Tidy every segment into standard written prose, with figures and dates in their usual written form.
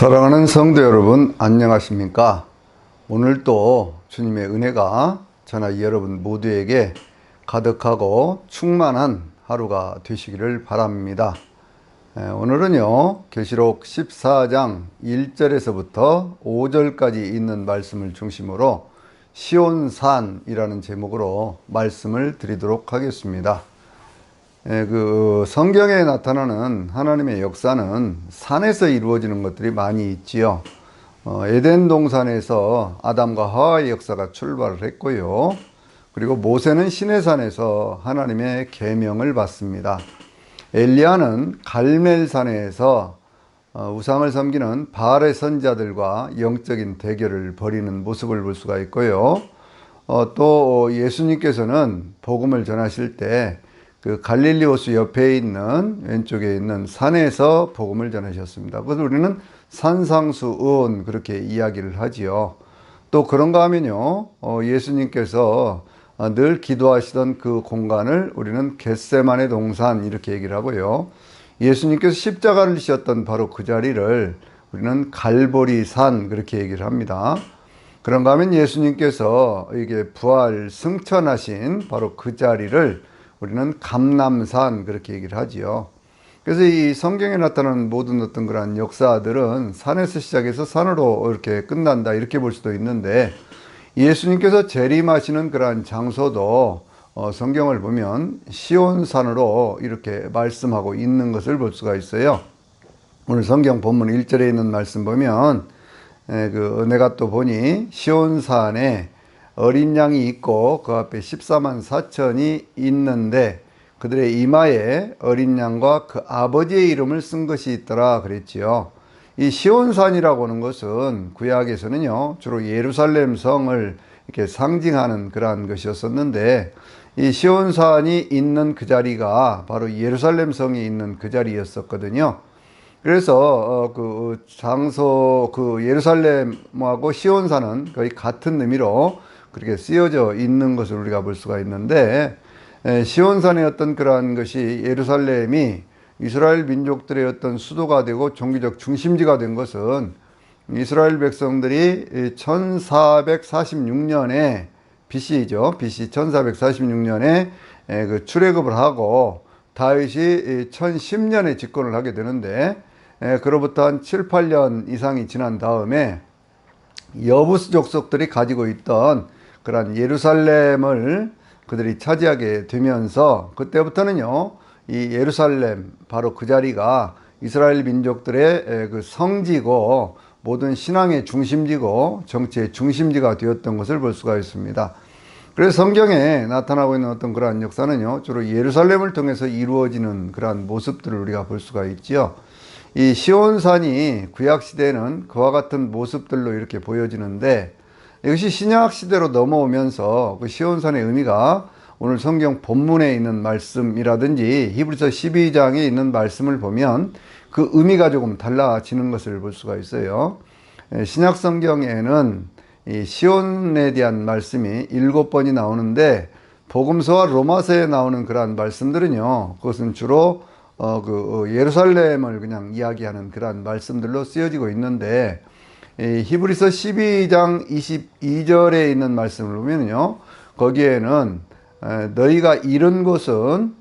사랑하는 성도 여러분, 안녕하십니까? 오늘도 주님의 은혜가 저나 여러분 모두에게 가득하고 충만한 하루가 되시기를 바랍니다. 오늘은요, 계시록 14장 1절에서부터 5절까지 있는 말씀을 중심으로 시온산이라는 제목으로 말씀을 드리도록 하겠습니다. 성경에 나타나는 하나님의 역사는 산에서 이루어지는 것들이 많이 있지요. 에덴 동산에서 아담과 하와의 역사가 출발을 했고요. 그리고 모세는 시내산에서 하나님의 계명을 받습니다. 엘리야는 갈멜산에서 우상을 섬기는 바알의 선자들과 영적인 대결을 벌이는 모습을 볼 수가 있고요. 또 예수님께서는 복음을 전하실 때 그 갈릴리 호수 옆에 있는 왼쪽에 있는 산에서 복음을 전하셨습니다. 그래서 우리는 산상수원 그렇게 이야기를 하지요. 또 그런가 하면요, 예수님께서 늘 기도하시던 그 공간을 우리는 겟세마네 동산 이렇게 얘기를 하고요. 예수님께서 십자가를 지셨던 바로 그 자리를 우리는 갈보리산 그렇게 얘기를 합니다. 그런가 하면 예수님께서 이게 부활 승천하신 바로 그 자리를 우리는 감람산 그렇게 얘기를 하지요. 그래서 이 성경에 나타나는 모든 어떤 그런 역사들은 산에서 시작해서 산으로 이렇게 끝난다 이렇게 볼 수도 있는데, 예수님께서 재림하시는 그러한 장소도 성경을 보면 시온산으로 이렇게 말씀하고 있는 것을 볼 수가 있어요. 오늘 성경 본문 1절에 있는 말씀 보면 내가 또 보니 시온산에 어린 양이 있고 그 앞에 14만 4천이 있는데 그들의 이마에 어린 양과 그 아버지의 이름을 쓴 것이 있더라 그랬지요. 이 시온산이라고 하는 것은 구약에서는요, 주로 예루살렘 성을 이렇게 상징하는 그러한 것이었었는데, 이 시온산이 있는 그 자리가 바로 예루살렘 성이 있는 그 자리였었거든요. 그래서 그 장소, 그 예루살렘하고 시온산은 거의 같은 의미로 그렇게 쓰여져 있는 것을 우리가 볼 수가 있는데, 시온산의 어떤 그러한 것이 예루살렘이 이스라엘 민족들의 어떤 수도가 되고 종교적 중심지가 된 것은 이스라엘 백성들이 1446년에 BC죠. BC 1446년에 그 출애굽을 하고 다윗이 1010년에 집권을 하게 되는데, 그로부터 한 7, 8년 이상이 지난 다음에 여부스 족속들이 가지고 있던 그런 예루살렘을 그들이 차지하게 되면서, 그때부터는요, 이 예루살렘 바로 그 자리가 이스라엘 민족들의 그 성지고 모든 신앙의 중심지고 정치의 중심지가 되었던 것을 볼 수가 있습니다. 그래서 성경에 나타나고 있는 어떤 그러한 역사는요, 주로 예루살렘을 통해서 이루어지는 그러한 모습들을 우리가 볼 수가 있지요. 이 시온산이 구약시대에는 그와 같은 모습들로 이렇게 보여지는데, 이것이 신약시대로 넘어오면서 그 시온산의 의미가 오늘 성경 본문에 있는 말씀이라든지 히브리서 12장에 있는 말씀을 보면 그 의미가 조금 달라지는 것을 볼 수가 있어요. 신약 성경에는 이 시온에 대한 말씀이 7번이 나오는데, 복음서와 로마서에 나오는 그러한 말씀들은요, 그것은 주로 예루살렘을 그냥 이야기하는 그러한 말씀들로 쓰여지고 있는데, 히브리서 12장 22절에 있는 말씀을 보면요, 거기에는 너희가 이른 곳은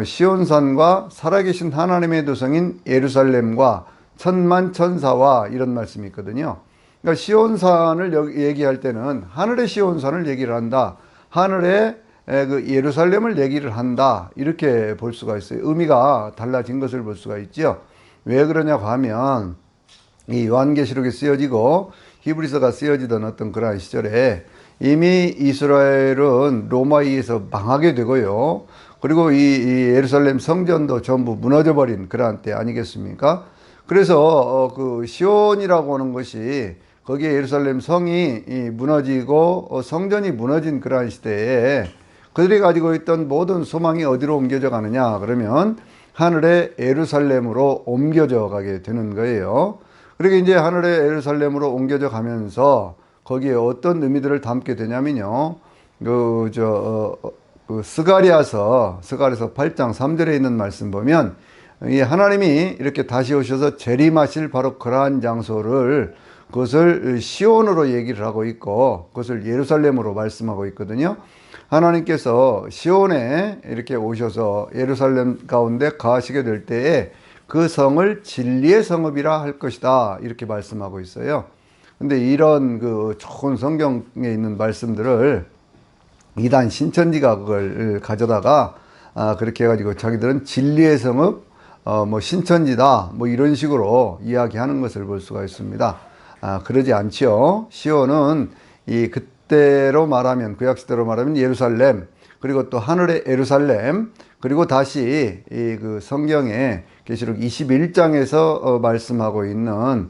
시온산과 살아계신 하나님의 도성인 예루살렘과 천만 천사와 이런 말씀이 있거든요. 그러니까 시온산을 얘기할 때는 하늘의 시온산을 얘기를 한다, 하늘의 그 예루살렘을 얘기를 한다, 이렇게 볼 수가 있어요. 의미가 달라진 것을 볼 수가 있죠. 왜 그러냐고 하면, 이 요한계시록에 쓰여지고 히브리서가 쓰여지던 어떤 그러한 시절에 이미 이스라엘은 로마에 의해서 망하게 되고요, 그리고 이 예루살렘 성전도 전부 무너져 버린 그러한 때 아니겠습니까? 그래서 그 시온이라고 하는 것이 거기에 예루살렘 성이 무너지고 성전이 무너진 그러한 시대에 그들이 가지고 있던 모든 소망이 어디로 옮겨져 가느냐 그러면 하늘의 예루살렘으로 옮겨져 가게 되는 거예요. 그렇게 이제 하늘의 예루살렘으로 옮겨져 가면서 거기에 어떤 의미들을 담게 되냐면요, 스가랴서 8장 3절에 있는 말씀 보면 이 하나님이 이렇게 다시 오셔서 재림하실 바로 그러한 장소를 그것을 시온으로 얘기를 하고 있고 그것을 예루살렘으로 말씀하고 있거든요. 하나님께서 시온에 이렇게 오셔서 예루살렘 가운데 거하시게 될 때에 그 성을 진리의 성읍이라 할 것이다 이렇게 말씀하고 있어요. 근데 이런 그 좋은 성경에 있는 말씀들을 이단 신천지가 그걸 가져다가 그렇게 해가지고 자기들은 진리의 성읍 뭐 신천지다 뭐 이런 식으로 이야기하는 것을 볼 수가 있습니다. 그러지 않지요. 시온은 이 그때로 말하면 구약시대로 말하면 예루살렘 그리고 또 하늘의 예루살렘 그리고 다시 이 그 성경에 계시록 21장에서 말씀하고 있는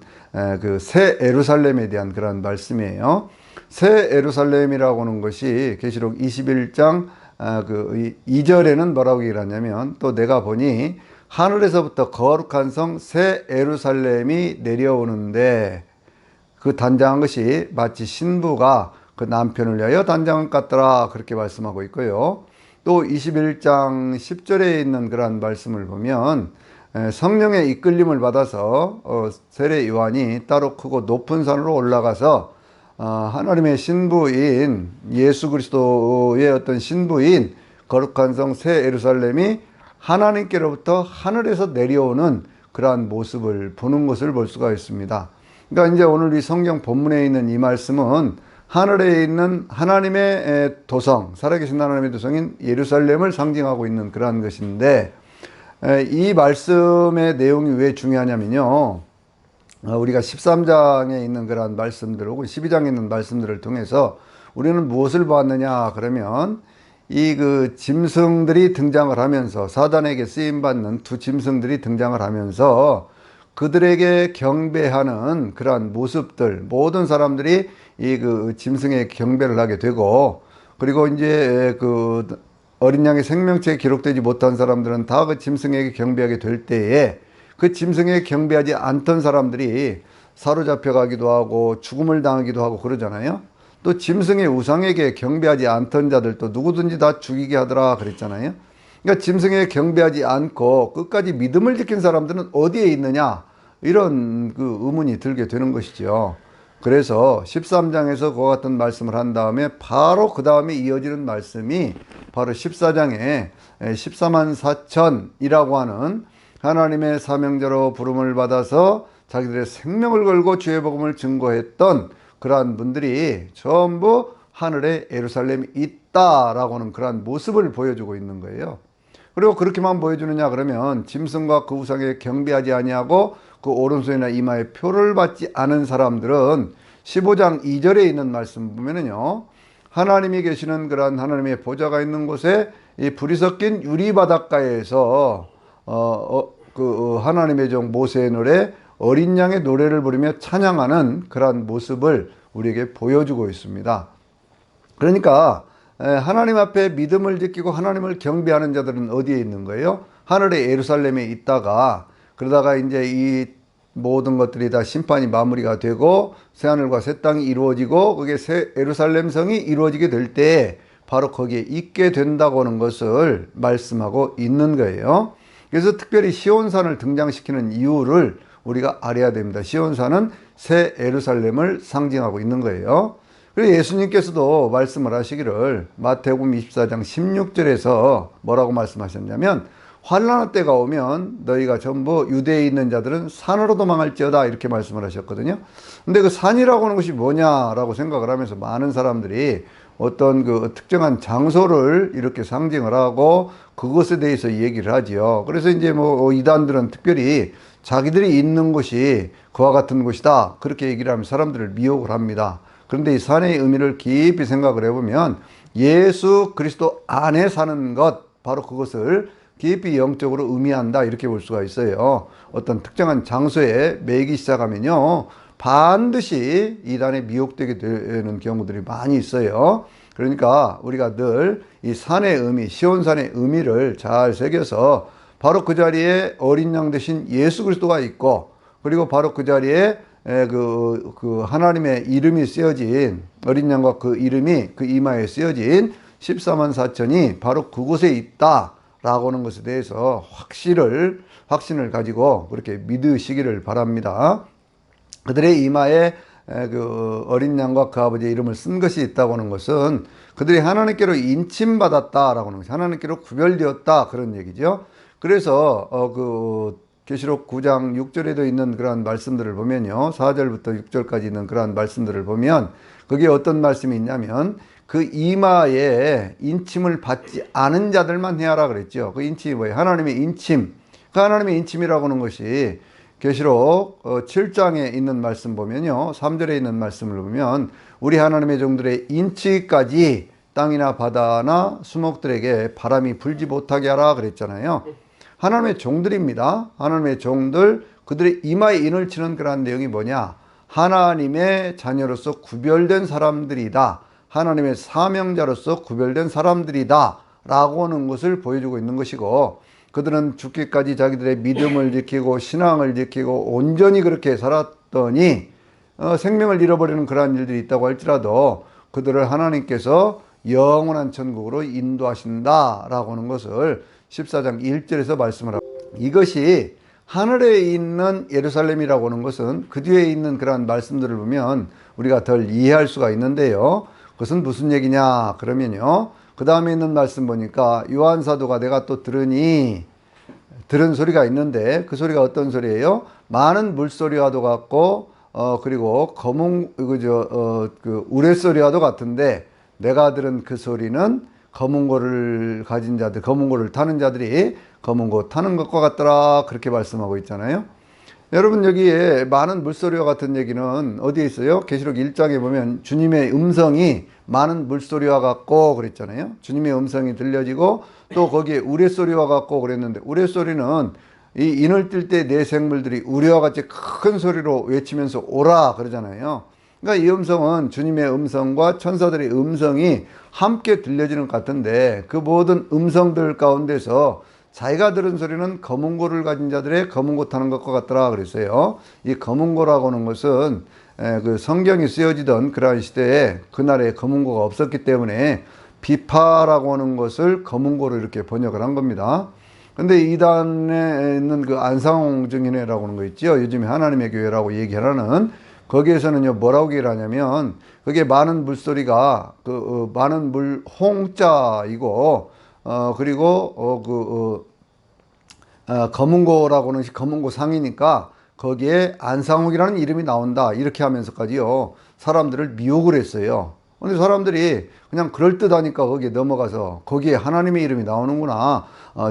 그 새 예루살렘에 대한 그런 말씀이에요. 새 예루살렘이라고 하는 것이 계시록 21장 그 2절에는 뭐라고 얘기를 하냐면 또 내가 보니 하늘에서부터 거룩한 성 새 예루살렘이 내려오는데 그 단장한 것이 마치 신부가 그 남편을 위하여 단장한 것 같더라 그렇게 말씀하고 있고요. 또 21장 10절에 있는 그러한 말씀을 보면 성령의 이끌림을 받아서 세례 요한이 따로 크고 높은 산으로 올라가서 하나님의 신부인 예수 그리스도의 어떤 신부인 거룩한 성 새 예루살렘이 하나님께로부터 하늘에서 내려오는 그러한 모습을 보는 것을 볼 수가 있습니다. 그러니까 이제 오늘 이 성경 본문에 있는 이 말씀은 하늘에 있는 하나님의 도성, 살아계신 하나님의 도성인 예루살렘을 상징하고 있는 그러한 것인데 이 말씀의 내용이 왜 중요하냐면요. 우리가 13장에 있는 그러한 말씀들 혹은 12장에 있는 말씀들을 통해서 우리는 무엇을 보았느냐 그러면 이 그 짐승들이 등장을 하면서 사단에게 쓰임받는 두 짐승들이 등장을 하면서 그들에게 경배하는 그러한 모습들 모든 사람들이 이 그 짐승에 경배를 하게 되고 그리고 이제 그 어린 양의 생명체에 기록되지 못한 사람들은 다 그 짐승에게 경배하게 될 때에 그 짐승에게 경배하지 않던 사람들이 사로잡혀 가기도 하고 죽음을 당하기도 하고 그러잖아요. 또 짐승의 우상에게 경배하지 않던 자들도 누구든지 다 죽이게 하더라 그랬잖아요. 그러니까 짐승에게 경배하지 않고 끝까지 믿음을 지킨 사람들은 어디에 있느냐 이런 그 의문이 들게 되는 것이죠. 그래서 13장에서 그와 같은 말씀을 한 다음에 바로 그 다음에 이어지는 말씀이 바로 14장에 14만 4천이라고 하는 하나님의 사명자로 부름을 받아서 자기들의 생명을 걸고 주의 복음을 증거했던 그러한 분들이 전부 하늘에 예루살렘이 있다라고 하는 그러한 모습을 보여주고 있는 거예요. 그리고 그렇게만 보여주느냐 그러면 짐승과 그 우상에 경배하지 아니하고 그 오른손이나 이마에 표를 받지 않은 사람들은 15장 2절에 있는 말씀 보면은요. 하나님이 계시는 그러한 하나님의 보좌가 있는 곳에 이 불이 섞인 유리바닷가에서 하나님의 종 모세의 노래 어린 양의 노래를 부르며 찬양하는 그러한 모습을 우리에게 보여주고 있습니다. 그러니까 하나님 앞에 믿음을 지키고 하나님을 경배하는 자들은 어디에 있는 거예요? 하늘의 예루살렘에 있다가 그러다가 이제 이 모든 것들이 다 심판이 마무리가 되고 새하늘과 새 땅이 이루어지고 그게 새 예루살렘 성이 이루어지게 될 때 바로 거기에 있게 된다고 하는 것을 말씀하고 있는 거예요. 그래서 특별히 시온산을 등장시키는 이유를 우리가 알아야 됩니다. 시온산은 새 예루살렘을 상징하고 있는 거예요. 그리고 예수님께서도 말씀을 하시기를 마태복음 24장 16절에서 뭐라고 말씀하셨냐면 환난의 때가 오면 너희가 전부 유대에 있는 자들은 산으로 도망할지어다 이렇게 말씀을 하셨거든요. 근데 그 산이라고 하는 것이 뭐냐라고 생각을 하면서 많은 사람들이 어떤 그 특정한 장소를 이렇게 상징을 하고 그것에 대해서 얘기를 하지요. 그래서 이제 뭐 이단들은 특별히 자기들이 있는 곳이 그와 같은 곳이다 그렇게 얘기를 하면 사람들을 미혹을 합니다. 그런데 이 산의 의미를 깊이 생각을 해보면 예수 그리스도 안에 사는 것 바로 그것을 깊이 영적으로 의미한다 이렇게 볼 수가 있어요. 어떤 특정한 장소에 매기 시작하면요 반드시 이단에 미혹되게 되는 경우들이 많이 있어요. 그러니까 우리가 늘 이 산의 의미 시온산의 의미를 잘 새겨서 바로 그 자리에 어린 양 대신 예수 그리스도가 있고 그리고 바로 그 자리에 그 하나님의 이름이 쓰여진 어린 양과 그 이름이 그 이마에 쓰여진 14만 4천이 바로 그곳에 있다 라고 하는 것에 대해서 확신을 가지고 그렇게 믿으시기를 바랍니다. 그들의 이마에 그 어린 양과 그 아버지의 이름을 쓴 것이 있다고 하는 것은 그들이 하나님께로 인침받았다라고 하는 것이, 하나님께로 구별되었다, 그런 얘기죠. 그래서 그 계시록 9장 6절에도 있는 그러한 말씀들을 보면요, 4절부터 6절까지 있는 그러한 말씀들을 보면 거기에 어떤 말씀이 있냐면 그 이마에 인침을 받지 않은 자들만 해야라 그랬죠. 그 인침이 뭐예요? 하나님의 인침. 그 하나님의 인침이라고 하는 것이 계시록 7장에 있는 말씀 보면요, 3절에 있는 말씀을 보면 우리 하나님의 종들의 인치까지 땅이나 바다나 수목들에게 바람이 불지 못하게 하라 그랬잖아요. 하나님의 종들입니다. 하나님의 종들, 그들의 이마에 인을 치는 그러한 내용이 뭐냐? 하나님의 자녀로서 구별된 사람들이다, 하나님의 사명자로서 구별된 사람들이다 라고 하는 것을 보여주고 있는 것이고, 그들은 죽기까지 자기들의 믿음을 지키고 신앙을 지키고 온전히 그렇게 살았더니 생명을 잃어버리는 그러한 일들이 있다고 할지라도 그들을 하나님께서 영원한 천국으로 인도하신다라고 하는 것을 14장 1절에서 말씀을 하고, 이것이 하늘에 있는 예루살렘이라고 하는 것은 그 뒤에 있는 그러한 말씀들을 보면 우리가 덜 이해할 수가 있는데요, 그것은 무슨 얘기냐 그러면요, 그 다음에 있는 말씀 보니까 요한 사도가 내가 또 들은 소리가 있는데 그 소리가 어떤 소리예요? 많은 물소리와도 같고 그리고 그 우레소리와도 같은데 내가 들은 그 소리는 검은 고를 가진 자들, 검은 고를 타는 자들이 검은 고 타는 것과 같더라, 그렇게 말씀하고 있잖아요. 여러분, 여기에 많은 물소리와 같은 얘기는 어디에 있어요? 계시록 1장에 보면 주님의 음성이 많은 물소리와 같고 그랬잖아요. 주님의 음성이 들려지고 또 거기에 우레소리와 같고 그랬는데, 우레소리는 이 인을 뜰 때 내 생물들이 우레와 같이 큰 소리로 외치면서 오라 그러잖아요. 그러니까 이 음성은 주님의 음성과 천사들의 음성이 함께 들려지는 것 같은데, 그 모든 음성들 가운데서 자기가 들은 소리는 검은 고를 가진 자들의 검은 고 타는 것과 같더라 그랬어요. 이 검은 고라고 하는 것은 그 성경이 쓰여지던 그러한 시대에 그날에 검은 고가 없었기 때문에 비파라고 하는 것을 검은 고로 이렇게 번역을 한 겁니다. 근데 이단에 있는 그 안상홍 증인회라고 하는 거 있죠. 요즘에 하나님의 교회라고 얘기하는, 거기에서는요 뭐라고 얘기를 하냐면 그게 많은 물소리가 많은 물 홍자이고 그리고 검은고라고 하는 검은고 상이니까 거기에 안상욱이라는 이름이 나온다, 이렇게 하면서까지요 사람들을 미혹을 했어요. 근데 사람들이 그냥 그럴듯하니까 거기에 넘어가서 거기에 하나님의 이름이 나오는구나,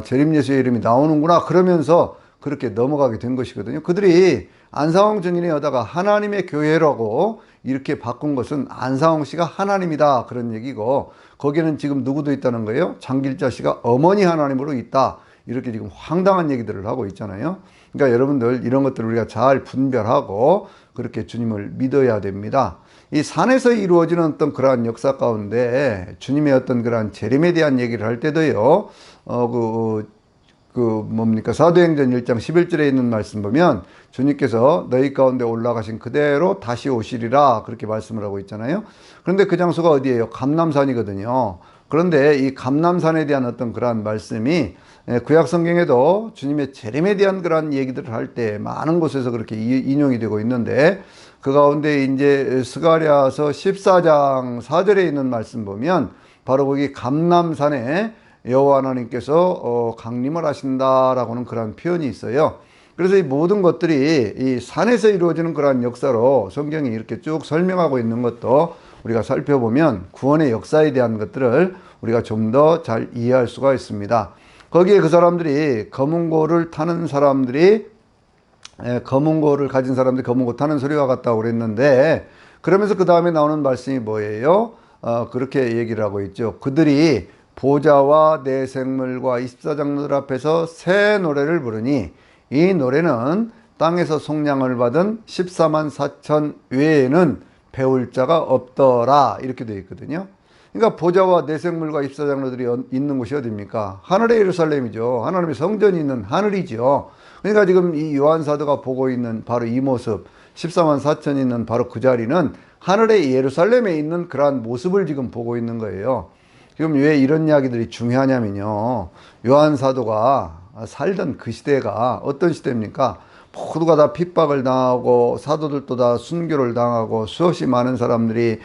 재림 예수의 이름이 나오는구나 그러면서 그렇게 넘어가게 된 것이거든요. 그들이 안상홍 증인이 여다가 하나님의 교회라고 이렇게 바꾼 것은 안상홍 씨가 하나님이다 그런 얘기고, 거기에는 지금 누구도 있다는 거예요? 장길자 씨가 어머니 하나님으로 있다, 이렇게 지금 황당한 얘기들을 하고 있잖아요. 그러니까 여러분들 이런 것들을 우리가 잘 분별하고 그렇게 주님을 믿어야 됩니다. 이 산에서 이루어지는 어떤 그러한 역사 가운데 주님의 어떤 그러한 재림에 대한 얘기를 할 때도요, 사도행전 1장 11절에 있는 말씀 보면 주님께서 너희 가운데 올라가신 그대로 다시 오시리라, 그렇게 말씀을 하고 있잖아요. 그런데 그 장소가 어디예요? 감람산이거든요. 그런데 이 감람산에 대한 어떤 그러한 말씀이 구약 성경에도 주님의 재림에 대한 그러한 얘기들을 할 때 많은 곳에서 그렇게 인용이 되고 있는데, 그 가운데 이제 스가랴서 14장 4절에 있는 말씀 보면 바로 거기 감람산에 여호와 하나님께서 강림을 하신다라고는 그런 표현이 있어요. 그래서 이 모든 것들이 이 산에서 이루어지는 그러한 역사로 성경이 이렇게 쭉 설명하고 있는 것도 우리가 살펴보면 구원의 역사에 대한 것들을 우리가 좀 더 잘 이해할 수가 있습니다. 거기에 그 사람들이 검은 고를 타는 사람들이 검은 고를 가진 사람들이 검은 고 타는 소리와 같다고 그랬는데, 그러면서 그 다음에 나오는 말씀이 뭐예요? 그렇게 얘기를 하고 있죠. 그들이 보좌와 내 생물과 24장로들 앞에서 새 노래를 부르니 이 노래는 땅에서 속량을 받은 14만 4천 외에는 배울 자가 없더라, 이렇게 되어 있거든요. 그러니까 보좌와 내 생물과 24장로들이 있는 곳이 어디입니까? 하늘의 예루살렘이죠. 하나님의 성전이 있는 하늘이죠. 그러니까 지금 이 요한 사도가 보고 있는 바로 이 모습, 14만 4천이 있는 바로 그 자리는 하늘의 예루살렘에 있는 그러한 모습을 지금 보고 있는 거예요. 지금 왜 이런 이야기들이 중요하냐면요. 요한 사도가 살던 그 시대가 어떤 시대입니까? 모두가 다 핍박을 당하고 사도들도 다 순교를 당하고 수없이 많은 사람들이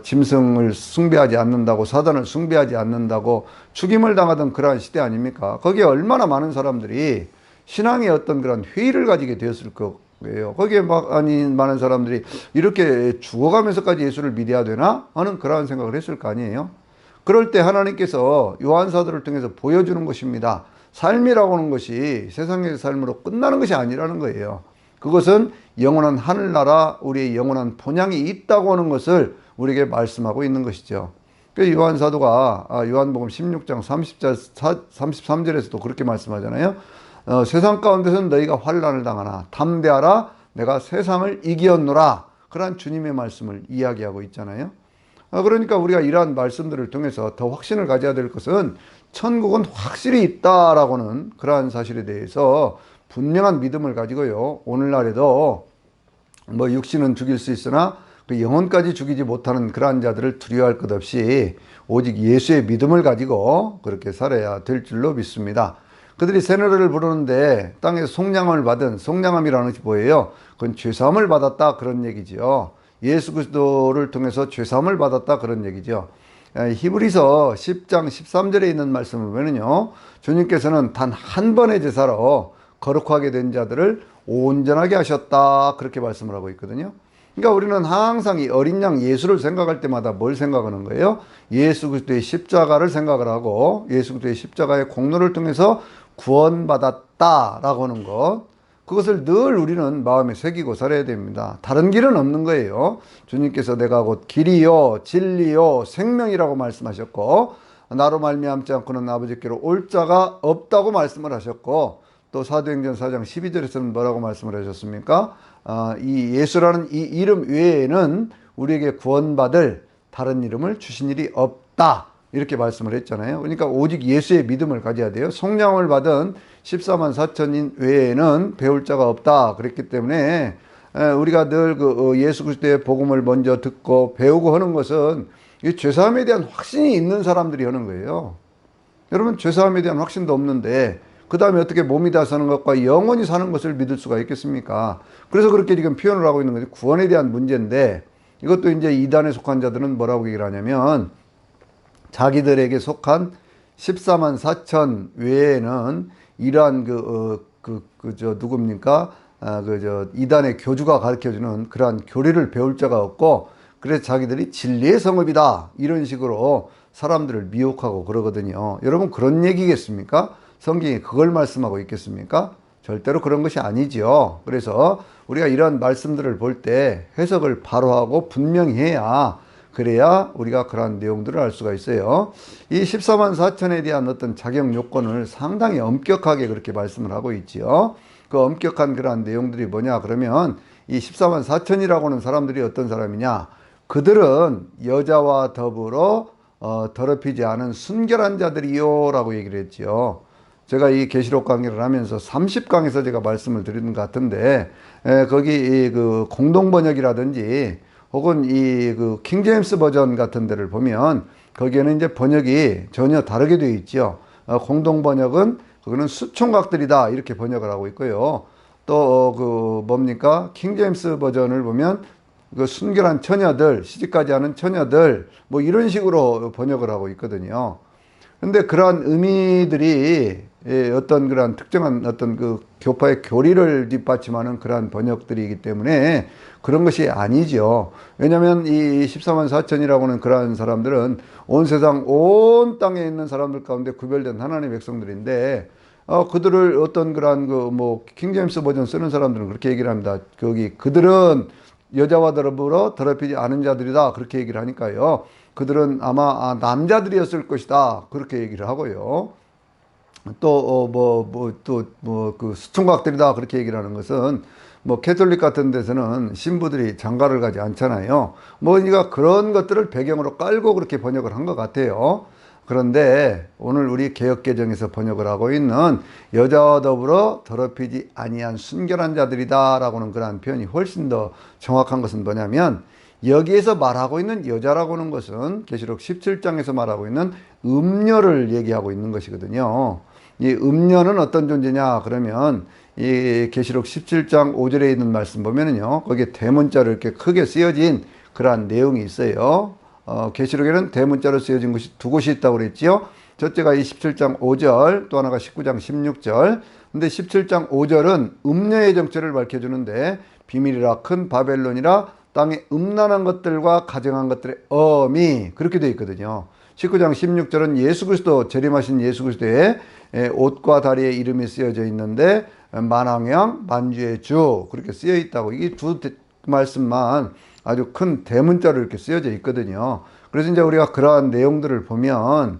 짐승을 숭배하지 않는다고, 사단을 숭배하지 않는다고 죽임을 당하던 그러한 시대 아닙니까? 거기에 얼마나 많은 사람들이 신앙의 어떤 그런 회의를 가지게 되었을 거예요. 거기에 많은 사람들이 이렇게 죽어가면서까지 예수를 믿어야 되나 하는 그러한 생각을 했을 거 아니에요. 그럴 때 하나님께서 요한 사도를 통해서 보여주는 것입니다. 삶이라고 하는 것이 세상의 삶으로 끝나는 것이 아니라는 거예요. 그것은 영원한 하늘나라, 우리의 영원한 본향이 있다고 하는 것을 우리에게 말씀하고 있는 것이죠. 그래서 요한 사도가 요한복음 16장 33절에서도 그렇게 말씀하잖아요. 세상 가운데서는 너희가 환난을 당하나 담대하라, 내가 세상을 이기었노라. 그러한 주님의 말씀을 이야기하고 있잖아요. 그러니까 우리가 이러한 말씀들을 통해서 더 확신을 가져야 될 것은 천국은 확실히 있다라고는 그러한 사실에 대해서 분명한 믿음을 가지고요. 오늘날에도 뭐 육신은 죽일 수 있으나 그 영혼까지 죽이지 못하는 그러한 자들을 두려워할 것 없이 오직 예수의 믿음을 가지고 그렇게 살아야 될 줄로 믿습니다. 그들이 새 노래를 부르는데 땅에서 속량함을 받은, 속량함이라는 것이 뭐예요? 그건 죄사함을 받았다 그런 얘기죠. 예수 그리스도를 통해서 죄사함을 받았다 그런 얘기죠. 히브리서 10장 13절에 있는 말씀을 보면요, 주님께서는 단 한 번의 제사로 거룩하게 된 자들을 온전하게 하셨다 그렇게 말씀을 하고 있거든요. 그러니까 우리는 항상 이 어린 양 예수를 생각할 때마다 뭘 생각하는 거예요? 예수 그리스도의 십자가를 생각을 하고 예수 그리스도의 십자가의 공로를 통해서 구원받았다라고 하는 것, 그것을 늘 우리는 마음에 새기고 살아야 됩니다. 다른 길은 없는 거예요. 주님께서 내가 곧 길이요 진리요 생명이라고 말씀하셨고, 나로 말미암지 않고는 아버지께로 올 자가 없다고 말씀을 하셨고, 또 사도행전 4장 12절에서는 뭐라고 말씀을 하셨습니까? 이 예수라는 이 이름 외에는 우리에게 구원받을 다른 이름을 주신 일이 없다 이렇게 말씀을 했잖아요. 그러니까 오직 예수의 믿음을 가져야 돼요. 속량을 받은 14만 4천인 외에는 배울 자가 없다 그랬기 때문에 우리가 늘 예수 그리스도의 복음을 먼저 듣고 배우고 하는 것은 이 죄사함에 대한 확신이 있는 사람들이 하는 거예요. 여러분, 죄사함에 대한 확신도 없는데 그 다음에 어떻게 몸이 다 사는 것과 영원히 사는 것을 믿을 수가 있겠습니까? 그래서 그렇게 지금 표현을 하고 있는 거죠. 구원에 대한 문제인데, 이것도 이제 이단에 속한 자들은 뭐라고 얘기를 하냐면, 자기들에게 속한 14만 4천 외에는 이러한 누굽니까? 이단의 교주가 가르쳐주는 그러한 교리를 배울 자가 없고, 그래서 자기들이 진리의 성읍이다 이런 식으로 사람들을 미혹하고 그러거든요. 여러분, 그런 얘기겠습니까? 성경이 그걸 말씀하고 있겠습니까? 절대로 그런 것이 아니지요. 그래서 우리가 이런 말씀들을 볼 때 해석을 바로 하고 분명히 해야, 그래야 우리가 그러한 내용들을 알 수가 있어요. 이 14만 4천에 대한 어떤 자격 요건을 상당히 엄격하게 그렇게 말씀을 하고 있지요. 그 엄격한 그러한 내용들이 뭐냐 그러면, 이 14만 4천이라고 하는 사람들이 어떤 사람이냐, 그들은 여자와 더불어 더럽히지 않은 순결한 자들이요 라고 얘기를 했지요. 제가 이 계시록 강의를 하면서 30강에서 제가 말씀을 드리는 것 같은데, 거기 그 공동 번역이라든지 혹은 킹제임스 버전 같은 데를 보면 거기에는 이제 번역이 전혀 다르게 되어 있죠. 공동 번역은 그거는 수총각들이다 이렇게 번역을 하고 있고요. 또 킹제임스 버전을 보면 그 순결한 처녀들, 시집가지 않은 처녀들 뭐 이런 식으로 번역을 하고 있거든요. 근데 그러한 의미들이 어떤 그러한 특정한 어떤 그 교파의 교리를 뒷받침하는 그러한 번역들이기 때문에 그런 것이 아니죠. 왜냐하면 이 14만 4천이라고 하는 그러한 사람들은 온 세상 온 땅에 있는 사람들 가운데 구별된 하나님의 백성들인데, 그들을 어떤 그러한 킹제임스 버전 쓰는 사람들은 그렇게 얘기를 합니다. 그들은 여자와 더불어 더럽히지 않은 자들이다 그렇게 얘기를 하니까요. 그들은 아마 남자들이었을 것이다 그렇게 얘기를 하고요. 그 수총각들이다 그렇게 얘기를 하는 것은, 캐톨릭 같은 데서는 신부들이 장가를 가지 않잖아요. 그러니까 그런 것들을 배경으로 깔고 그렇게 번역을 한 것 같아요. 그런데 오늘 우리 개역개정에서 번역을 하고 있는 여자와 더불어 더럽히지 아니한 순결한 자들이다 라고는 그러한 표현이 훨씬 더 정확한 것은 뭐냐면, 여기에서 말하고 있는 여자라고 하는 것은 계시록 17장에서 말하고 있는 음녀를 얘기하고 있는 것이거든요. 이 음녀는 어떤 존재냐 그러면 이 계시록 17장 5절에 있는 말씀 보면은요, 거기에 대문자로 이렇게 크게 쓰여진 그러한 내용이 있어요. 계시록에는 대문자로 쓰여진 곳이 두 곳이 있다고 그랬지요. 첫째가 이 17장 5절, 또 하나가 19장 16절. 근데 17장 5절은 음녀의 정체를 밝혀주는데, 비밀이라 큰 바벨론이라 땅에 음란한 것들과 가증한 것들의 엄이, 그렇게 되어 있거든요. 19장 16절은 예수 그리스도, 재림하신 예수 그리스도의 옷과 다리에 이름이 쓰여져 있는데, 만왕양 만주의 주, 그렇게 쓰여 있다고. 이게 두 말씀만 아주 큰 대문자로 이렇게 쓰여져 있거든요. 그래서 이제 우리가 그러한 내용들을 보면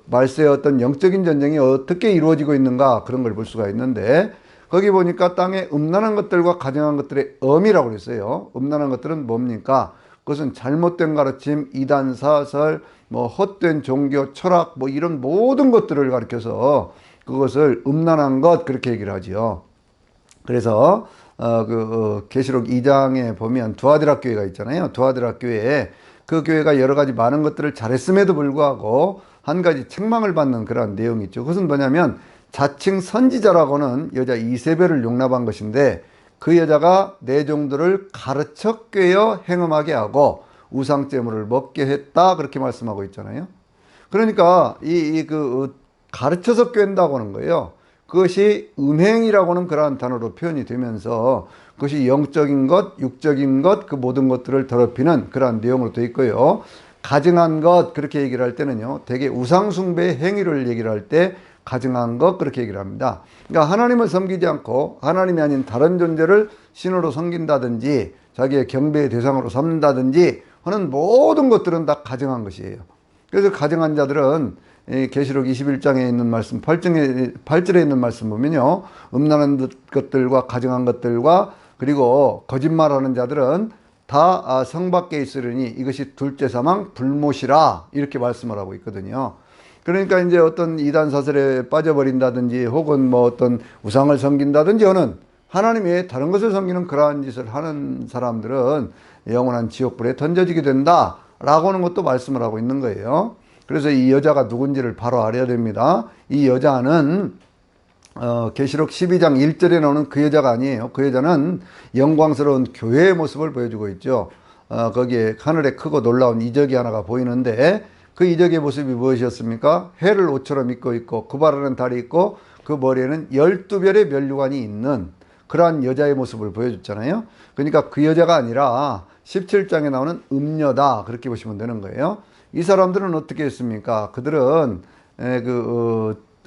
말세의 어떤 영적인 전쟁이 어떻게 이루어지고 있는가, 그런 걸 볼 수가 있는데, 거기 보니까 땅에 음란한 것들과 가증한 것들의 엄이라고 그랬어요. 음란한 것들은 뭡니까? 그것은 잘못된 가르침, 이단 사설, 뭐 헛된 종교, 철학, 뭐 이런 모든 것들을 가리켜서 그것을 음란한 것, 그렇게 얘기를 하지요. 그래서 계시록 2장에 보면 두아디라 교회가 있잖아요. 두아디라 교회에 그 교회가 여러 가지 많은 것들을 잘했음에도 불구하고 한 가지 책망을 받는 그런 내용이 있죠. 그것은 뭐냐면, 자칭 선지자라고는 여자 이세벨을 용납한 것인데, 그 여자가 내 종들을 가르쳐 꿰어 행음하게 하고 우상제물을 먹게 했다, 그렇게 말씀하고 있잖아요. 그러니까 가르쳐서 꿰는다고 하는 거예요. 그것이 음행이라고는 그러한 단어로 표현이 되면서, 그것이 영적인 것, 육적인 것, 그 모든 것들을 더럽히는 그러한 내용으로 되어 있고요. 가증한 것, 그렇게 얘기를 할 때는요, 대개 우상숭배의 행위를 얘기를 할 때 가증한 것, 그렇게 얘기를 합니다. 그러니까 하나님을 섬기지 않고 하나님이 아닌 다른 존재를 신으로 섬긴다든지 자기의 경배의 대상으로 삼는다든지 하는 모든 것들은 다 가증한 것이에요. 그래서 가증한 자들은 계시록 21장에 있는 말씀, 8절에 있는 말씀 보면요, 음란한 것들과 가증한 것들과 그리고 거짓말하는 자들은 다 성 밖에 있으려니 이것이 둘째 사망 불못이라, 이렇게 말씀을 하고 있거든요. 그러니까 이제 어떤 이단 사설에 빠져버린다든지 혹은 뭐 어떤 우상을 섬긴다든지 하는, 하나님 외에 다른 것을 섬기는 그러한 짓을 하는 사람들은 영원한 지옥불에 던져지게 된다 라고 하는 것도 말씀을 하고 있는 거예요. 그래서 이 여자가 누군지를 바로 알아야 됩니다. 이 여자는 계시록 12장 1절에 나오는 그 여자가 아니에요. 그 여자는 영광스러운 교회의 모습을 보여주고 있죠. 거기에 하늘에 크고 놀라운 이적이 하나가 보이는데, 그 이적의 모습이 무엇이었습니까? 해를 옷처럼 입고 있고 그 발에는 달이 있고 그 머리에는 12별의 면류관이 있는 그러한 여자의 모습을 보여줬잖아요. 그러니까 그 여자가 아니라 17장에 나오는 음녀다, 그렇게 보시면 되는 거예요. 이 사람들은 어떻게 했습니까? 그들은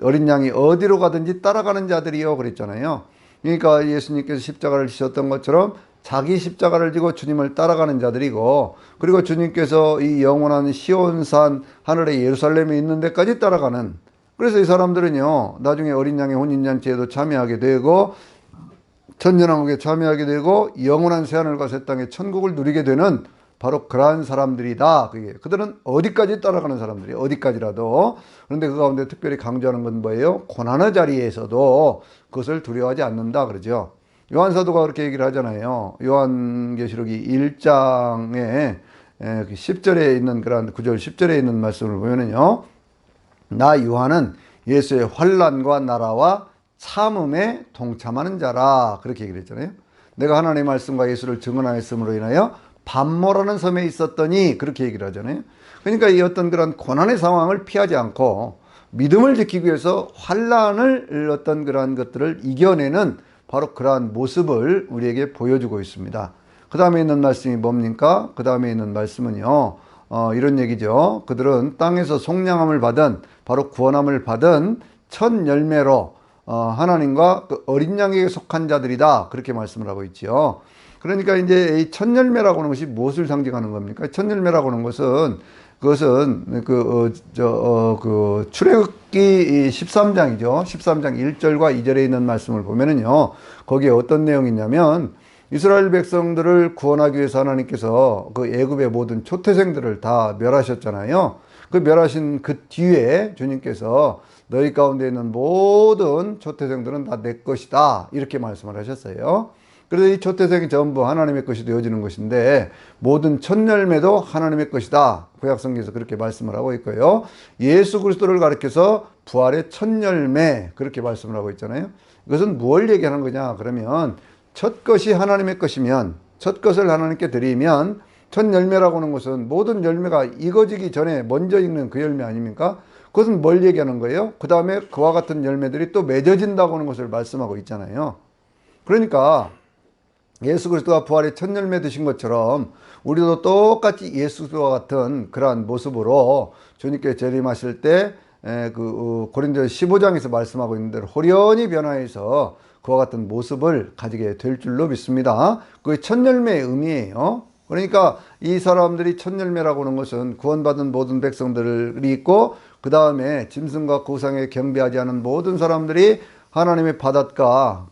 어린 양이 어디로 가든지 따라가는 자들이요, 그랬잖아요. 그러니까 예수님께서 십자가를 지셨던 것처럼 자기 십자가를 지고 주님을 따라가는 자들이고, 그리고 주님께서 이 영원한 시온산 하늘의 예루살렘에 있는 데까지 따라가는, 그래서 이 사람들은요, 나중에 어린 양의 혼인잔치에도 참여하게 되고 천년왕국에 참여하게 되고 영원한 새하늘과 새 땅의 천국을 누리게 되는 바로 그러한 사람들이다. 그들은 어디까지 따라가는 사람들이에요. 어디까지라도. 그런데 그 가운데 특별히 강조하는 건 뭐예요? 고난의 자리에서도 그것을 두려워하지 않는다, 그러죠. 요한사도가 그렇게 얘기를 하잖아요. 요한계시록이 1장에 10절에 있는 그런 9절 10절에 있는 말씀을 보면은요, 나 요한은 예수의 환난과 나라와 참음에 동참하는 자라, 그렇게 얘기를 했잖아요. 내가 하나님의 말씀과 예수를 증언하였음으로 인하여 반모라는 섬에 있었더니, 그렇게 얘기를 하잖아요. 그러니까 이 어떤 그런 고난의 상황을 피하지 않고 믿음을 지키기 위해서 환난을 어떤 그러한 것들을 이겨내는 바로 그러한 모습을 우리에게 보여주고 있습니다. 그 다음에 있는 말씀이 뭡니까? 그 다음에 있는 말씀은요, 이런 얘기죠. 그들은 땅에서 속량함을 받은, 바로 구원함을 받은 첫 열매로 하나님과 그 어린 양에게 속한 자들이다, 그렇게 말씀을 하고 있지요. 그러니까 이제 이 첫 열매라고 하는 것이 무엇을 상징하는 겁니까? 첫 열매라고 하는 것은, 그것은 출애굽기 13장이죠. 13장 1절과 2절에 있는 말씀을 보면은요, 거기에 어떤 내용이 있냐면, 이스라엘 백성들을 구원하기 위해서 하나님께서 그 애굽의 모든 초태생들을 다 멸하셨잖아요. 그 멸하신 그 뒤에 주님께서 너희 가운데 있는 모든 초태생들은 다 내 것이다, 이렇게 말씀을 하셨어요. 그래서 이 초태생이 전부 하나님의 것이 되어지는 것인데 모든 첫 열매도 하나님의 것이다. 구약성경에서 그렇게 말씀을 하고 있고요. 예수 그리스도를 가리켜서 부활의 첫 열매 그렇게 말씀을 하고 있잖아요. 이것은 무엇을 얘기하는 거냐 그러면 첫 것이 하나님의 것이면 첫 것을 하나님께 드리면 첫 열매라고 하는 것은 모든 열매가 익어지기 전에 먼저 익는 그 열매 아닙니까? 그것은 뭘 얘기하는 거예요? 그 다음에 그와 같은 열매들이 또 맺어진다고 하는 것을 말씀하고 있잖아요. 그러니까 예수 그리스도가 부활의 첫 열매 드신 것처럼 우리도 똑같이 예수 그리스도와 같은 그러한 모습으로 주님께 재림하실 때 고린도서 15장에서 말씀하고 있는 대로 호련히 변화해서 그와 같은 모습을 가지게 될 줄로 믿습니다. 그게 첫 열매의 의미예요. 그러니까 이 사람들이 첫 열매라고 하는 것은 구원받은 모든 백성들이 있고 그 다음에 짐승과 우상에 경배하지 않은 모든 사람들이 하나님의 바닷가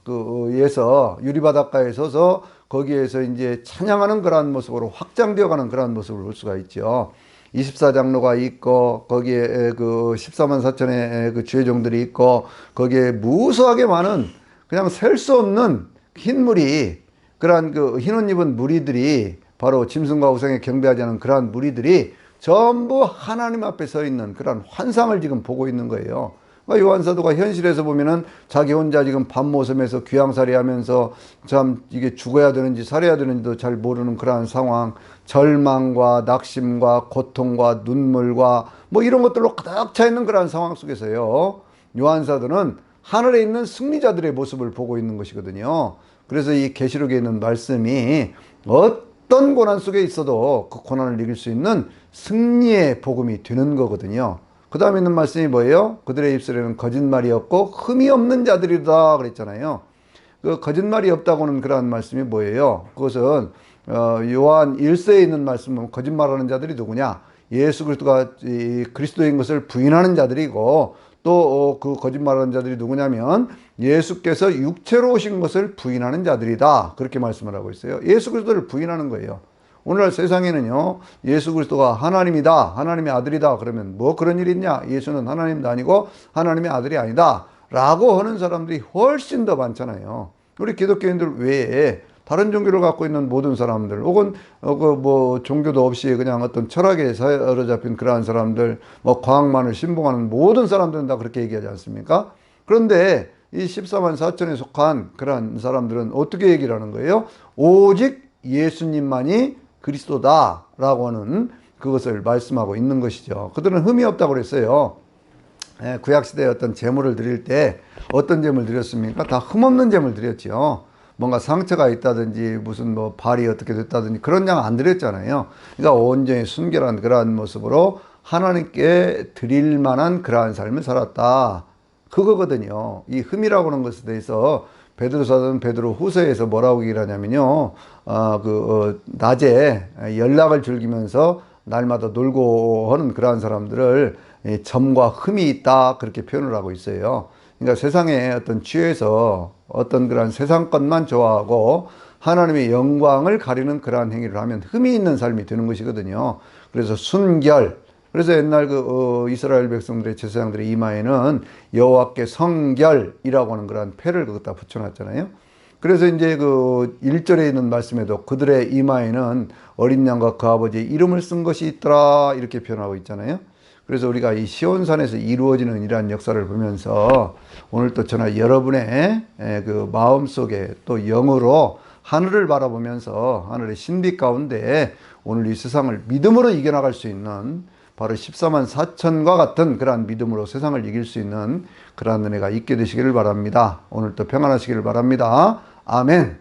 에서 유리바닷가에 서서 거기에서 이제 찬양하는 그러한 모습으로 확장되어 가는 그러한 모습을 볼 수가 있죠. 24장로가 있고 거기에 그 14만 4천의 그 주의종들이 있고 거기에 무수하게 많은 그냥 셀 수 없는 흰물이 그러한 그 흰옷 입은 무리들이 바로 짐승과 우상에 경배하지 않은 그러한 무리들이 전부 하나님 앞에 서 있는 그런 환상을 지금 보고 있는 거예요. 그러니까 요한사도가 현실에서 보면은 자기 혼자 지금 밤모섬에서 귀양살이 하면서 참 이게 죽어야 되는지 살아야 되는지도 잘 모르는 그러한 상황, 절망과 낙심과 고통과 눈물과 뭐 이런 것들로 가득 차 있는 그러한 상황 속에서요. 요한사도는 하늘에 있는 승리자들의 모습을 보고 있는 것이거든요. 그래서 이 계시록에 있는 말씀이 어떤 고난 속에 있어도 그 고난을 이길 수 있는 승리의 복음이 되는 거거든요. 그 다음에 있는 말씀이 뭐예요? 그들의 입술에는 거짓말이 없고 흠이 없는 자들이다 그랬잖아요. 그 거짓말이 없다고는 그러한 말씀이 뭐예요? 그것은 요한 1서에 있는 말씀은 거짓말하는 자들이 누구냐? 예수 그리스도가 그리스도인 것을 부인하는 자들이고 또 그 거짓말하는 자들이 누구냐면 예수께서 육체로 오신 것을 부인하는 자들이다. 그렇게 말씀을 하고 있어요. 예수 그리스도를 부인하는 거예요. 오늘날 세상에는요, 예수 그리스도가 하나님이다, 하나님의 아들이다 그러면 뭐 그런 일이 있냐? 예수는 하나님도 아니고 하나님의 아들이 아니다 라고 하는 사람들이 훨씬 더 많잖아요. 우리 기독교인들 외에 다른 종교를 갖고 있는 모든 사람들 혹은 뭐 종교도 없이 그냥 어떤 철학에 사로잡힌 그러한 사람들, 뭐 과학만을 신봉하는 모든 사람들은 다 그렇게 얘기하지 않습니까? 그런데 이 14만 4천에 속한 그러한 사람들은 어떻게 얘기를 하는 거예요? 오직 예수님만이 그리스도다라고 하는 그것을 말씀하고 있는 것이죠. 그들은 흠이 없다고 그랬어요. 구약시대에 어떤 제물을 드릴 때 어떤 제물 드렸습니까? 다 흠없는 제물 드렸죠. 뭔가 상처가 있다든지 무슨 뭐 발이 어떻게 됐다든지 그런 양 안 드렸잖아요. 그러니까 온전히 순결한 그러한 모습으로 하나님께 드릴 만한 그러한 삶을 살았다. 그거거든요. 이 흠이라고 하는 것에 대해서 베드로서는 베드로 후서에서 뭐라고 얘기를 하냐면요. 낮에 연락을 즐기면서 날마다 놀고 하는 그러한 사람들을 점과 흠이 있다. 그렇게 표현을 하고 있어요. 그러니까 세상에 어떤 취해서 어떤 그런 세상 것만 좋아하고 하나님의 영광을 가리는 그러한 행위를 하면 흠이 있는 삶이 되는 것이거든요. 그래서 순결. 그래서 옛날 이스라엘 백성들의 제사장들의 이마에는 여호와께 성결이라고 하는 그런 패를 거기다 붙여놨잖아요. 그래서 이제 그 1절에 있는 말씀에도 그들의 이마에는 어린 양과 그 아버지의 이름을 쓴 것이 있더라 이렇게 표현하고 있잖아요. 그래서 우리가 이 시온산에서 이루어지는 이러한 역사를 보면서 오늘 또 저나 여러분의 그 마음속에 또 영으로 하늘을 바라보면서 하늘의 신비 가운데 오늘 이 세상을 믿음으로 이겨나갈 수 있는 바로 14만 4천과 같은 그러한 믿음으로 세상을 이길 수 있는 그러한 은혜가 있게 되시기를 바랍니다. 오늘도 평안하시기를 바랍니다. 아멘.